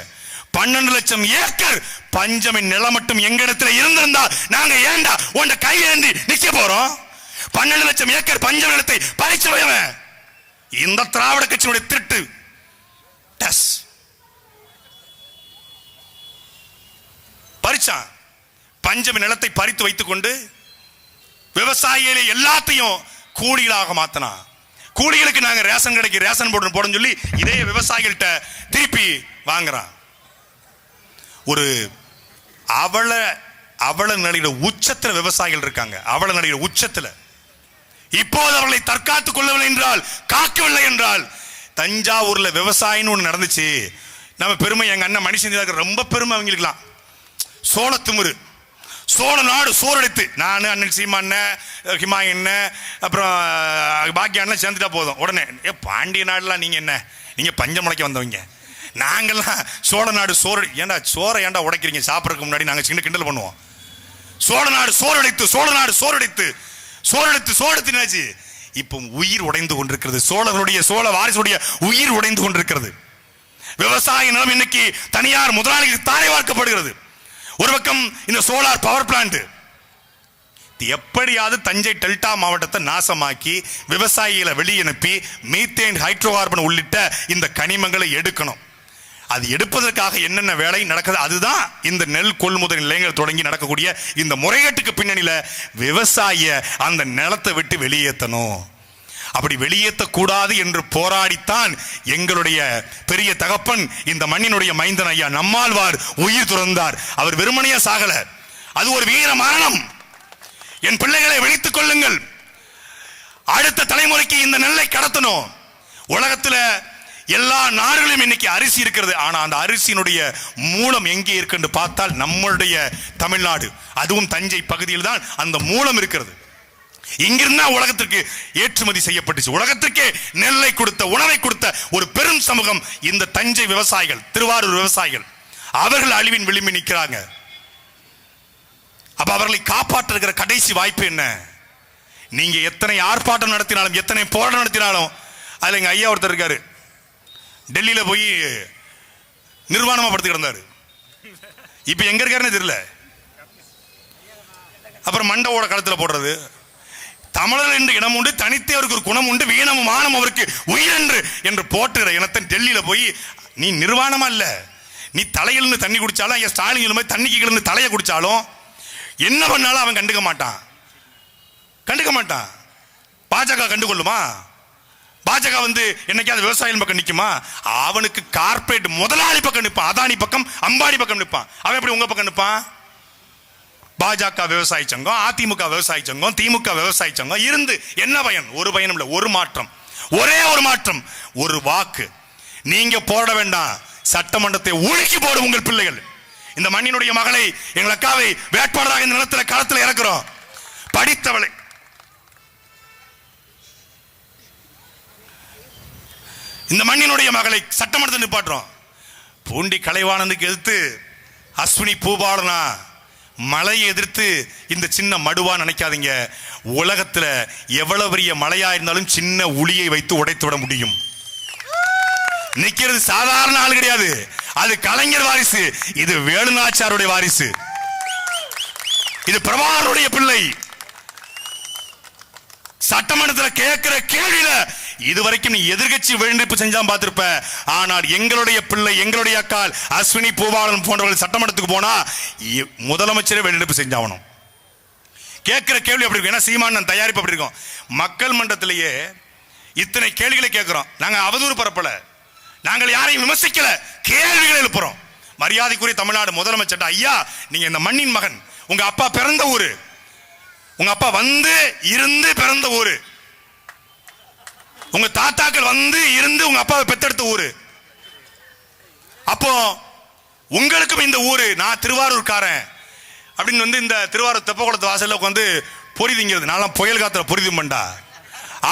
12 லட்சம் ஏக்கர் பஞ்சமின் நிலம் மட்டும் எங்க இடத்துல இருந்திருந்தா நாங்க ஏண்டா உன்ட கையேந்தி நிக்க போறோம்? 12 லட்சம் ஏக்கர் பஞ்சம் நிலத்தை பறிச்சவன் இந்த திராவிட கட்சியினுடைய திருட்டு பறிச்சான். பஞ்சமி நிலத்தை பறித்து வைத்துக் கொண்டு விவசாயிகளை எல்லாத்தையும் கூலிகளாக மாத்தினா. கூலிகளுக்கு நாங்க ரேஷன் கடைக்கு ரேஷன் போடணும்னு சொல்லி இதே விவசாயிகள்கிட்ட திருப்பி வாங்குறான். ஒரு அவல நிலையில உச்சத்துல விவசாயிகள் இருக்காங்க. அவல நிலையில உச்சத்துல. இப்போது அவர்களை தற்காத்துக் கொள்ளவில்லை என்றால், காக்கவில்லை என்றால், தஞ்சாவூர்ல விவசாயின்னு ஒண்ணு நடந்துச்சு. நம்ம பெருமை எங்க அண்ணன் மணி செஞ்சதாக ரொம்ப பெருமை அவங்களுக்குலாம். சோழ திமிரு, சோழ நாடு சோறடித்து நான் அண்ணன் சீமான் ஹிமாயன் அப்புறம் பாக்கியான்லாம் சேர்ந்துட்டா போதும். உடனே பாண்டிய நாடுலாம் நீங்க என்ன, நீங்க பஞ்சமலைக்கு வந்தவங்க, நாங்கெல்லாம் சோழ நாடு சோறு. ஏன்டா சோறை ஏன்டா உடைக்கிறீங்க? சாப்பிட்றதுக்கு முன்னாடி நாங்கள் சின்ன கிண்டல் பண்ணுவோம். சோழ நாடு சோறடித்து, சோழ நாடு சோறடித்து, சோறடித்து சோழத்தினாச்சு. இப்போ உயிர் உடைந்து கொண்டிருக்கிறது. சோழர்களுடைய சோழ வாரிசுடைய உயிர் உடைந்து கொண்டிருக்கிறது. விவசாய நிலம் இன்னைக்கு தனியார் முதலாளிகளுக்கு தாரை வார்க்கப்படுகிறது. ஒரு பக்கம் இந்த சோலார் பவர் பிளான்ட் எப்படியாவது தஞ்சை டெல்டா மாவட்டத்தை நாசமாக்கி விவசாயிகளை வெளியனுப்பி மீத்தேன், ஹைட்ரோ கார்பன் உள்ளிட்ட இந்த கனிமங்களை எடுக்கணும். அது எடுப்பதற்காக என்னென்ன வேலை நடக்குது, அதுதான் இந்த நெல் கொள்முதல் நிலையங்கள் தொடங்கி நடக்கக்கூடிய இந்த முறைகேட்டுக்கு பின்னணியில விவசாய அந்த நிலத்தை விட்டு வெளியேற்றணும். அப்படி வெளியேற்றக்கூடாது என்று போராடித்தான் எங்களுடைய பெரிய தகப்பன் இந்த மண்ணினுடைய மைந்தன் ஐயா நம்மாழ்வார் உயிர் துறந்தார். அவர் வெறுமனையா சாகல, அது ஒரு வீர மரணம். என் பிள்ளைகளை விழித்துக் கொள்ளுங்கள். அடுத்த தலைமுறைக்கு இந்த நெல்லை கடத்தணும். உலகத்துல எல்லா நாடுகளிலும் இன்னைக்கு அரிசி இருக்கிறது. ஆனா அந்த அரிசியினுடைய மூலம் எங்கே இருக்கு என்று பார்த்தால் நம்மளுடைய தமிழ்நாடு, அதுவும் தஞ்சை பகுதியில் தான் அந்த மூலம் இருக்கிறது. இங்கிருந்தா உலகத்திற்கு ஏற்றுமதி செய்யப்பட்டுச்சு. உலகத்திற்கே நெல்லை கொடுத்த, உணவை கொடுத்த ஒரு பெரும் சமூகம் இந்த தஞ்சை விவசாயிகள், திருவாரூர் விவசாயிகள். அவர்கள் அழிவின் விளிம்பி நிற்கிறாங்க. அப்ப அவர்களை காப்பாற்றுகிற கடைசி வாய்ப்பு என்ன? நீங்க எத்தனை ஆர்ப்பாட்டம் நடத்தினாலும், எத்தனை போராட்டம் நடத்தினாலும், அதுல எங்க ஐயா ஒருத்தர் இருக்காரு, டெல்லியில போய் நிர்வாணமா படுத்து கிடந்தாரு. இப்ப எங்க இருக்காருன்னு தெரியல. அப்புறம் மண்டவோட களத்துல போடுறது. தமிழர் என்ற இனம் உண்டு, தனித்தே அவருக்கு ஒரு குணம் உண்டு, வீணமும் மானம் அவருக்கு உயிரென்று என்று போட்டுகிற இனத்தை டெல்லியில போய் நீ நிர்வாணமா இல்ல, நீ தலையிலிருந்து தண்ணி குடிச்சாலும், ஐயா ஸ்டாலின் தண்ணிக்கு கிழந்து தலையை குடிச்சாலும் என்ன பண்ணாலும் அவன் கண்டுக்க மாட்டான், கண்டுக்க மாட்டான். பாஜக கண்டுகொள்ளுமா? பாஜக என்னைக்காவது விவசாயிகள் பக்கம் நிக்குமா? அவனுக்கு கார்பரேட் முதலாளி பக்கம் நிற்பான், அதானி பக்கம், அம்பானி பக்கம் நிற்பான். அவன் எப்படி உங்க பக்கம் நிற்பான்? பாஜக விவசாய சங்கம், அதிமுக விவசாய சங்கம், திமுக விவசாய சங்கம் இருந்து என்ன பயன்? ஒரு பயனும் இல்லை. ஒரு மாற்றம், ஒரே ஒரு மாற்றம், ஒரு வாக்கு. நீங்க போட வேண்டாம், சட்டமன்றத்தை ஒழுக்கி போடும் உங்கள் பிள்ளைகள். இந்த மண்ணினுடைய மகளை, எங்கள் அக்காவை வேட்பாளராக இந்த நிலத்தில் களத்தில் இறக்குறோம். படித்தவளை, இந்த மண்ணினுடைய மகளை சட்டமன்றத்தை நிப்பாட்டுறோம். பூண்டி கலைவாணனுக்கு எதிர்த்து அஸ்வினி பூபாலனா, மலையை எதிர்த்து இந்த சின்ன மடுவா நினைக்காதீங்க. உலகத்துல எவ்வளவு பெரிய மலையா இருந்தாலும் சின்ன உளியை வைத்து உடைத்து விட முடியும். நிக்கிறது சாதாரண ஆள் கிடையாது, அது கலைஞர் வாரிசு, இது வேலுநாச்சியாருடைய வாரிசு, இது பிரபாகருடைய பிள்ளை. சட்டமன்றத்தில் கேட்கிற கேள்வியில இதுவரைக்கும் நீ எதிர்கட்சி வெளிநடப்பு செஞ்சா பார்த்திருப்ப. ஆனால் எங்களுடைய பிள்ளை, எங்களுடைய அக்கால் அஸ்வினி பூபாலன் போன்றவர்கள் சட்டமன்றத்துக்கு போனா முதலமைச்சரே வெளிநடப்பு செஞ்சாகணும். கேட்கிற கேள்வி அப்படி இருக்கும். ஏன்னா சீமான் தயாரிப்பு அப்படி இருக்கும். மக்கள் மன்றத்திலேயே இத்தனை கேள்விகளை கேட்கிறோம். நாங்க அவதூறு பரப்பல, நாங்கள் யாரையும் விமர்சிக்கல, கேள்விகளை எழுப்புறோம். மரியாதைக்குரிய தமிழ்நாடு முதலமைச்சர் ஐயா, நீங்க இந்த மண்ணின் மகன், உங்க அப்பா பிறந்த ஊரு, உங்க அப்பா இருந்து பிறந்த ஊரு, உங்க தாத்தாக்கள் இருந்து உங்க அப்பாவை பெத்தெடுத்த ஊரு. அப்போ உங்களுக்கும் இந்த ஊரு, நான் திருவாரூர்காரன் அப்படின்னு இந்த திருவாரூர் தெப்பகுளத்து வாசல்ல பொறி திங்கிறது. நான் புயல் காத்துல பொறி திம்பண்டா,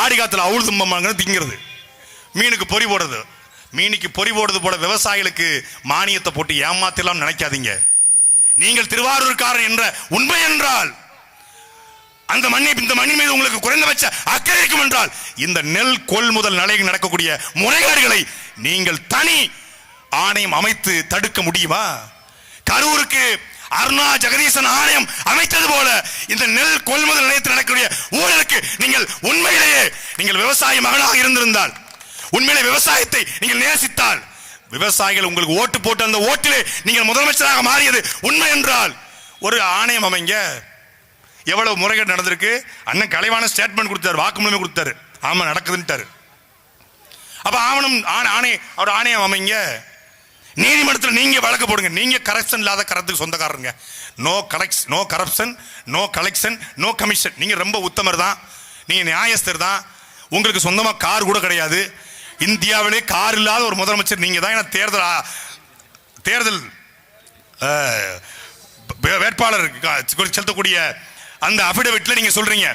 ஆடி காத்துல அவுள் திம்பம் திங்கிறது, மீனுக்கு பொறி போடுறது. மீனுக்கு பொறி போடுறது போல விவசாயிகளுக்கு மானியத்தை போட்டு ஏமாத்தலாம் நினைக்காதீங்க. நீங்கள் திருவாரூர்காரன் என்ற உண்மை என்றால், அந்த இந்த மண்ணின் மீது உங்களுக்கு குறைந்தபட்ச அக்கறை இருக்கும் என்றால், இந்த நெல் கொள்முதல் நிலையில் நடக்கக்கூடிய முறைகேடுகளை நீங்கள் தனி ஆணையம் அமைத்து தடுக்க முடியுமா? கரூருக்கு அருணா ஜெகதீசன் ஆணையம் அமைத்தது போல இந்த நெல் கொள்முதல் நிலையத்தில் நடக்கக்கூடிய ஊழலுக்கு நீங்கள் உண்மையிலேயே நீங்கள் விவசாய மகனாக இருந்திருந்தால், உண்மையிலே விவசாயத்தை நீங்கள் நேசித்தால், விவசாயிகள் உங்களுக்கு ஓட்டு போட்டு அந்த ஓட்டிலே நீங்கள் முதலமைச்சராக மாறியது உண்மை என்றால் ஒரு ஆணையம் அமைங்க. எவ்வளவு முறைகேடு நடந்திருக்கு. அண்ணன் கலைவான ஸ்டேட்மெண்ட் கொடுத்தாரு, வாக்குமூலமே கொடுத்தாரு, ஆமா நடக்குதுன்ட்டாரு. அப்ப அவர் ஆணையம் அமைங்க. நீதிமன்றத்தில் நீங்க வழக்கு போடுங்க. நீங்க கரப்ஷன் இல்லாத கரத்துக்கு சொந்தக்காரருங்க. No corruption, no collection, no commission. நீங்க ரொம்ப உத்தமர் தான், நீங்க நியாயஸ்தர் தான். உங்களுக்கு சொந்தமா கார் கூட கிடையாது. இந்தியாவிலே கார் இல்லாத ஒரு முதலமைச்சர் நீங்க தான். தேர்தல் தேர்தல் வேட்பாளர் செலுத்தக்கூடிய அந்த அபிடவிட்ல நீங்க சொல்றீங்க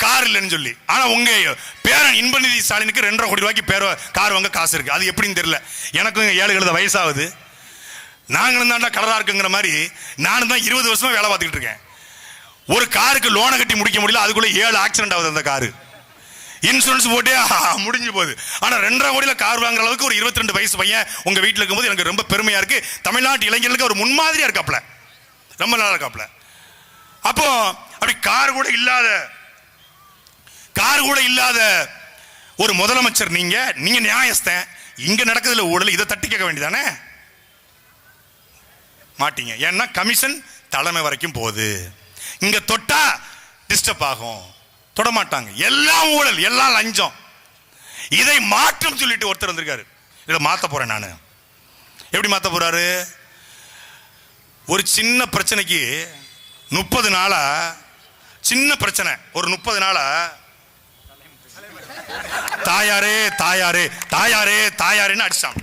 கார் இல்லைன்னு சொல்லி. ஆனா உங்க பேரன் இன்பநிதி ஸ்டாலினுக்கு 2.5 கோடி ரூபாய்க்கு கார் வாங்க காசு இருக்கு. அது எப்படின்னு தெரியல. எனக்கும் 7 வயசாகுது. நாங்களும் தாண்டா கலரா இருக்குங்கிற மாதிரி நானும் தான் 20 வருஷமா வேலை பார்த்துக்கிட்டு இருக்கேன். ஒரு காருக்கு லோனை கட்டி முடிக்க முடியல, அதுக்குள்ள 7 ஆக்சிடென்ட் ஆகுது. அந்த காரு இன்சூரன்ஸ் போட்டே முடிஞ்சு போகுது. ஆனா 2.5 கோடியில கார் வாங்குற அளவுக்கு ஒரு 22 வயசு பையன் உங்க வீட்டில் இருக்கும்போது எனக்கு ரொம்ப பெருமையா இருக்கு. தமிழ்நாட்டு இளைஞர்களுக்கு ஒரு முன்மாதிரியா இருக்காப்ல, ரொம்ப நல்லா இருக்காப்ல. அப்போ அப்படி கார் கூட இல்லாத ஒரு முதலமைச்சர் நீங்க நியாயஸ்தன். இங்க நடக்குதுல ஊழல், இதை தட்டி கேட்க வேண்டியதானே? மாட்டீங்க. ஏன்னா கமிஷன் தலைமை வரைக்கும் போகுது. இங்க தொட்டா டிஸ்டர்ப் ஆகும், தொட மாட்டாங்க. எல்லாம் ஊழல், எல்லாம் லஞ்சம். இதை மாற்றம் சொல்லிட்டு ஒருத்தர் வந்திருக்காரு. இதை மாத்த போறேன் நானு. எப்படி மாத்த போறாரு? ஒரு சின்ன பிரச்சனைக்கு 30 நாளா, சின்ன பிரச்சனை ஒரு 30 நாளா தாயாரே தாயாரே தாயாரே தாயாரேன்னு அடிச்சாங்க.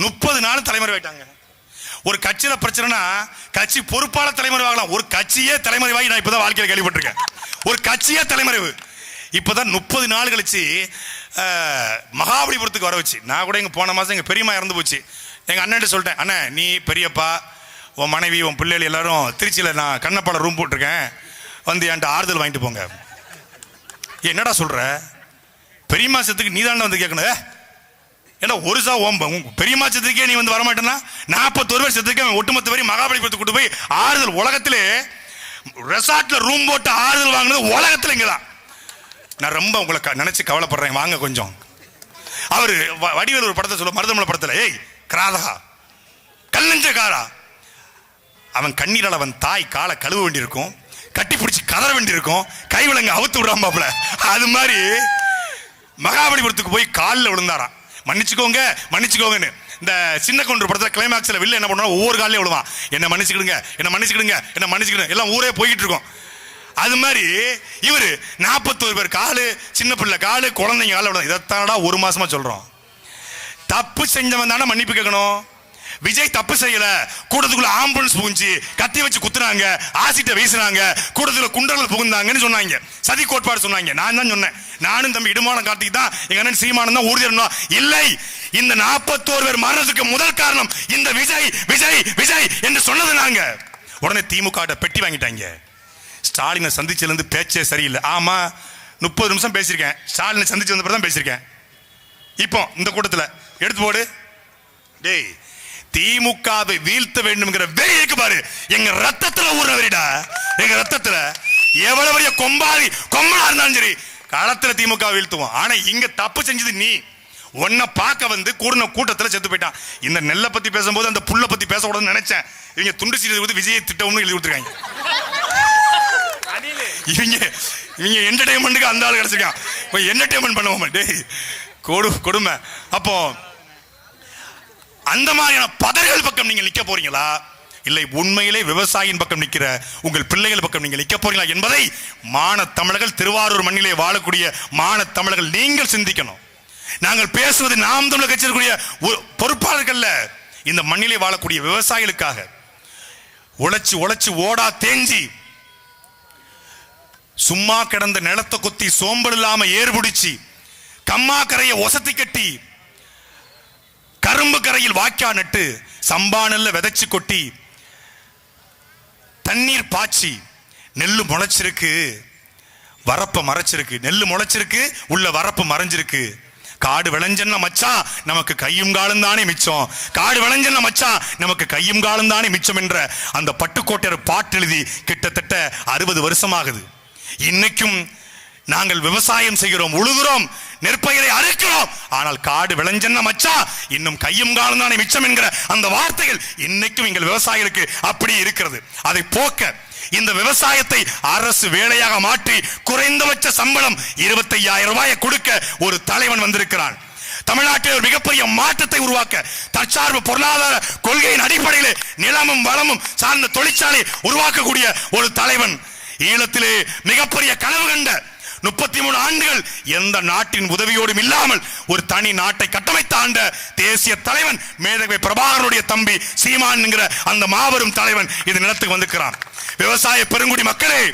30 நாள் தலைமுறை ஆயிட்டாங்க. ஒரு கட்சியில பிரச்சனைனா கட்சி பொறுப்பாளர் தலைமுறை ஆகலாம். ஒரு கட்சியே தலைமுறைவாகி நான் இப்பதான் வாழ்க்கையில் கேள்விப்பட்டிருக்கேன். ஒரு கட்சியே தலைமறைவு. இப்பதான் 30 நாள் கழிச்சு மகாபலிபுரத்துக்கு வர வச்சு. நான் கூட போன மாசம் எங்க பெரியம்மா இறந்து போச்சு. எங்க அண்ணன் சொல்லிட்டேன், அண்ணா நீ பெரியப்பா, உன் மனைவி, உன் பிள்ளைகள் எல்லாரும் திருச்சியில நான் கண்ணப்பால ரூம் போட்டிருக்கேன், வந்து என்கிட்ட ஆறுதல் வாங்கிட்டு போங்க. என்னடா சொல்ற? பெரியம்மா சத்துக்கு நீ தானே வந்து கேட்கணும். ஏன்னா ஒரு பெரியம்மா சத்துக்கே நீ வந்து வரமாட்டேன்னா 41 பேர் சத்துக்கே ஒட்டுமொத்த பேர் மகாபலிபுரத்துக்கு கூட்டு போய் ஆறுதல். உலகத்திலே ரெசார்ட்ல ரூம் போட்டு ஆறுதல் வாங்கினது உலகத்துல இங்கதான். நான் ரொம்ப உங்களை நினைச்சு கவலைப்படுறேன், வாங்க கொஞ்சம். அவரு வடிவேல் ஒரு படத்தை சொல்ல, மருதமலை படத்துல, ஏய் கிராதகா கல்லஞ்சக்காரா, அவன் கண்ணீரால் அவன் தாய் காலை கழுவ வேண்டியிருக்கும், கட்டி பிடிச்சி கதற வேண்டியிருக்கும், கைவிலங்க அவுத்து விடாம. அது மாதிரி மகாபலிபுரத்துக்கு போய் காலில் விழுந்தாராம். மன்னிச்சுக்கோங்கன்னு. இந்த சின்ன கொண்டு படத்துல கிளைமாக்ஸ்ல வில்ல என்ன பண்ணுவாங்க, ஒவ்வொரு காலையும் விழுவான், என்ன மன்னிச்சுக்கிடுங்க எல்லாம் ஊரே போய்கிட்டு இருக்கும். அது மாதிரி இவரு 41 பேர் காலு, சின்ன பிள்ளை காலு, குழந்தைங்க கால விழுந்தா. இதைத்தானடா ஒரு மாசமா சொல்றோம். தப்பு செஞ்சவன் தானே மன்னிப்பு கேட்கணும். விஜய் தப்பு செய்யல, கூட்டத்துக்குள்ள ஆம்புலன்ஸ் புகுஞ்சு கத்தி வச்சு குத்துனாங்க, ஆசிட்ட வீசினாங்க, கூட்டத்துல குண்டர்கள் புகுந்தாங்கன்னு சொன்னாங்க, சதி கோட்பாடு சொன்னாங்க. நான் தான் சொன்னேன், நானும் தம்பி இடுமானம் காட்டிக்கு தான் எங்க அண்ணன் சீமானம் தான் ஊர்தி. இல்லை, இந்த 41 பேர் மரணத்துக்கு முதல் காரணம் இந்த விஜய் விஜய் விஜய் என்று சொன்னது நாங்க. உடனே திமுக பெட்டி வாங்கிட்டாங்க. ஸ்டாலினை சந்திச்சதுல இருந்து பேச்சே சரியில்லை. ஆமா 30 நிமிஷம் பேசியிருக்கேன், ஸ்டாலினை சந்திச்சு வந்த தான் பேசியிருக்கேன். இப்போ இந்த கூட்டத்தில் எடுத்து போடு. டேய், திமுகவை வீழ்த்த வேண்டும்ங்கிற வெறி இருக்கு பாரு, எங்க ரத்தத்துல ஊறவரிடா. எங்க ரத்தத்துல எவ்வளவு பெரிய கொம்பனா இருந்தாலும் சரி களத்துல திமுக வீழ்த்துவோம். ஆனா இங்க தப்பு செஞ்சது நீ. உன்னை பார்க்க வந்து கூடின கூட்டத்துல செத்து போயிட்டான். இந்த நெல்லை பத்தி பேசும்போது அந்த புல்லை பத்தி பேசக்கூடாதுன்னு நினைச்சேன். இவங்க துண்டு சீட்டு விஜயை திட்டம்னு எழுதி கொடுத்துருக்காங்க. இவங்க என்டர்டைன்மெண்ட்டுக்கு அந்த ஆள் கிடைச்சிருக்கான். என்டர்டைன்மெண்ட் பண்ணுவோம் கொடுமை. அப்போ அந்த மாதிரியான பதர்கள் பக்கம் நீங்க நிக்க போறீங்களா, இல்லை உண்மையிலே விவசாயியின் பக்கம் நிக்கிற உங்கள் பிள்ளைகள் பக்கம் நீங்க நிக்க போறீங்களா என்பதை மான தமிழர்கள், திருவாரூர் மண்ணிலே வாழக்கூடிய மான தமிழர்கள் நீங்கள் சிந்திக்கணும். நாங்கள் பேசுவது நாம் தமிழர் கட்சியிலுடைய பொறுப்பாளர்கள்ல, இந்த மண்ணிலே வாழக்கூடிய விவசாயிகளுக்காக. உழைச்சு உழைச்சு ஓடா தேஞ்சி சும்மா கிடந்த நிலத்தை கொத்தி சோம்பல் இல்லாம ஏர்பிடிச்சு கம்மா கரையை ஒசத்தி கட்டி கரும்பு கரையில் வாய்க்கா நட்டு சம்பா நெல்ல விதைச்சு கொட்டி தண்ணீர் பாய்ச்சி நெல்லு முளைச்சிருக்கு, வரப்ப மறைச்சிருக்கு. நெல்லு முளைச்சிருக்கு, உள்ள வரப்பு மறைஞ்சிருக்கு. காடு விளைஞ்சன்னா மச்சான் நமக்கு கையும் காலம் தானே மிச்சம், காடு விளைஞ்சன்னா மச்சான் நமக்கு கையும் காலம் தானே மிச்சம் என்ற அந்த பட்டுக்கோட்டையர் பாட்டு எழுதி கிட்டத்தட்ட 60 வருஷமாகுது. இன்னைக்கும் நாங்கள் விவசாயம் செய்கிறோம், உழுகிறோம், நெற்பயிரை அறுக்கிறோம். ஆனால் காடு விளைஞ்சன்னா மச்சான் இன்னும் கையும் காலம் தானே மிச்சம் என்கிற அந்த வார்த்தைகள் இன்னைக்கும் எங்கள் விவசாயிகளுக்கு அப்படி இருக்கிறது. அதை போக்க இந்த விவசாயத்தை அரசு வேலையாக மாற்றி குறைந்தபட்ச சம்பளம் 25,000 ரூபாயை கொடுக்க ஒரு தலைவன் வந்திருக்கிறான். தமிழ்நாட்டில் ஒரு மிகப்பெரிய மாற்றத்தை உருவாக்க தற்சார்பு பொருளாதார கொள்கையின் அடிப்படையில் நிலமும் வளமும் சார்ந்த தொழிற்சாலை உருவாக்கக்கூடிய ஒரு தலைவன். ஈழத்திலே மிகப்பெரிய கனவு கண்ட 63 ஆண்டுகள் எந்த நாட்டின் உதவியோடும் இல்லாமல் ஒரு தனி நாட்டை கட்டமைத்த ஆண்ட தேசிய தலைவன் மேதகவி பிரபாகரனுடைய தம்பி சீமான் என்கிற அந்த மாபெரும் தலைவன் இது நிலத்துக்கு வந்திருக்கிறான். விவசாய பெருங்குடி மக்களே,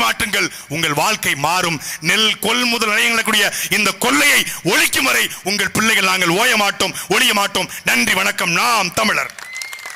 மாற்றுங்கள், உங்கள் வாழ்க்கை மாறும். நெல் கொள்முதல் நிலையங்களுடைய இந்த கொள்ளையை ஒழிக்கும் வரை உங்கள் பிள்ளைகள் நாங்கள் ஓய மாட்டோம், ஒழிய மாட்டோம். நன்றி, வணக்கம். நாம் தமிழர்.